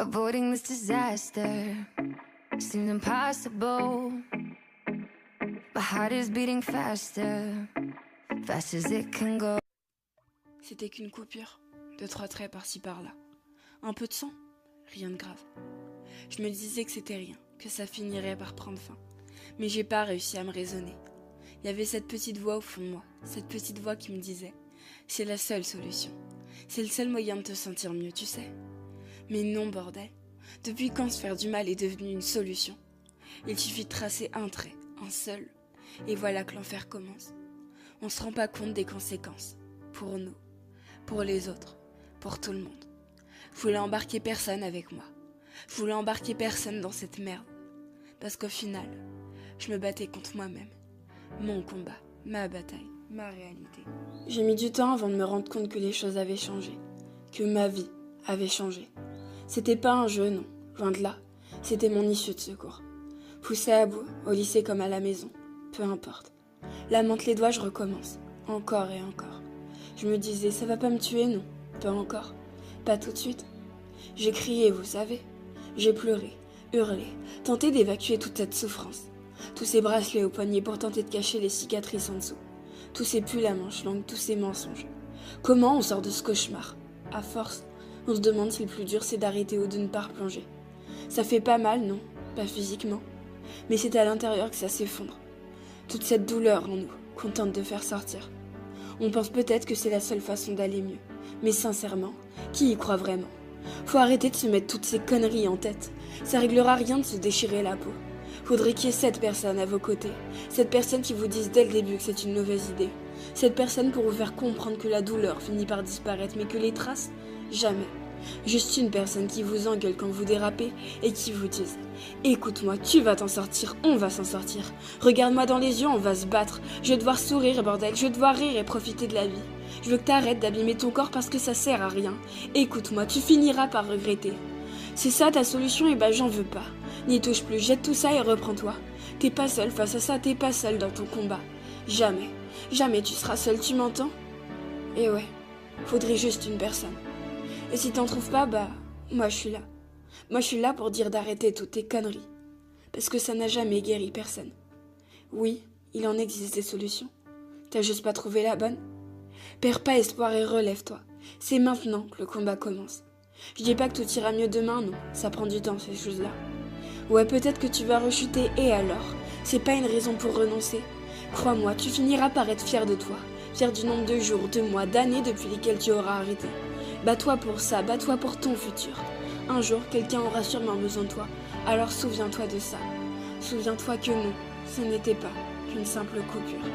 Avoiding this disaster seems impossible. My heart is beating faster, fast as it can go. C'était qu'une coupure, 2-3 traits par-ci par-là. Un peu de sang, rien de grave. Je me disais que c'était rien, que ça finirait par prendre fin. Mais j'ai pas réussi à me raisonner. Il y avait cette petite voix au fond de moi, cette petite voix qui me disait « C'est la seule solution. C'est le seul moyen de te sentir mieux, tu sais. » Mais non, bordel. Depuis quand se faire du mal est devenu une solution? Il suffit de tracer un trait, un seul, et voilà que l'enfer commence. On se rend pas compte des conséquences. Pour nous, pour les autres, pour tout le monde. Je voulais embarquer personne avec moi. Je voulais embarquer personne dans cette merde. Parce qu'au final, je me battais contre moi-même. Mon combat, ma bataille, ma réalité. J'ai mis du temps avant de me rendre compte que les choses avaient changé. Que ma vie avait changé. C'était pas un jeu, non. Loin de là. C'était mon issue de secours. Poussée à bout, au lycée comme à la maison. Peu importe. La menthe les doigts, je recommence. Encore et encore. Je me disais, ça va pas me tuer, non. Pas encore. Pas tout de suite. J'ai crié, vous savez. J'ai pleuré, hurlé, tenté d'évacuer toute cette souffrance. Tous ces bracelets aux poignets pour tenter de cacher les cicatrices en dessous. Tous ces pulls à manches longues, tous ces mensonges. Comment on sort de ce cauchemar? À force, on se demande si le plus dur c'est d'arrêter ou de ne pas replonger. Ça fait pas mal, non? Pas physiquement. Mais c'est à l'intérieur que ça s'effondre. Toute cette douleur en nous, qu'on tente de faire sortir. On pense peut-être que c'est la seule façon d'aller mieux. Mais sincèrement, qui y croit vraiment? Faut arrêter de se mettre toutes ces conneries en tête. Ça réglera rien de se déchirer la peau. Faudrait qu'il y ait cette personne à vos côtés. Cette personne qui vous dise dès le début que c'est une mauvaise idée. Cette personne pour vous faire comprendre que la douleur finit par disparaître, mais que les traces, jamais. Juste une personne qui vous engueule quand vous dérapez et qui vous dise « Écoute-moi, tu vas t'en sortir, on va s'en sortir. Regarde-moi dans les yeux, on va se battre. Je vais devoir sourire, bordel, je vais devoir rire et profiter de la vie. Je veux que t'arrêtes d'abîmer ton corps parce que ça sert à rien. Écoute-moi, tu finiras par regretter. C'est ça ta solution, et ben j'en veux pas. N'y touche plus, jette tout ça et reprends-toi. T'es pas seul face à ça, t'es pas seul dans ton combat. Jamais, jamais tu seras seul, tu m'entends? Et ouais, faudrait juste une personne. Et si t'en trouves pas, bah, moi je suis là. Moi je suis là pour dire d'arrêter toutes tes conneries. Parce que ça n'a jamais guéri personne. Oui, il en existe des solutions. T'as juste pas trouvé la bonne? Perds pas espoir et relève-toi. C'est maintenant que le combat commence. Je dis pas que tout ira mieux demain, non. Ça prend du temps, ces choses-là. Ouais, peut-être que tu vas rechuter, et alors? C'est pas une raison pour renoncer. Crois-moi, tu finiras par être fier de toi. Fier du nombre de jours, de mois, d'années depuis lesquels tu auras arrêté. Bats-toi pour ça, bats-toi pour ton futur. Un jour, quelqu'un aura sûrement besoin de toi. Alors souviens-toi de ça. Souviens-toi que non, ce n'était pas qu'une simple coupure.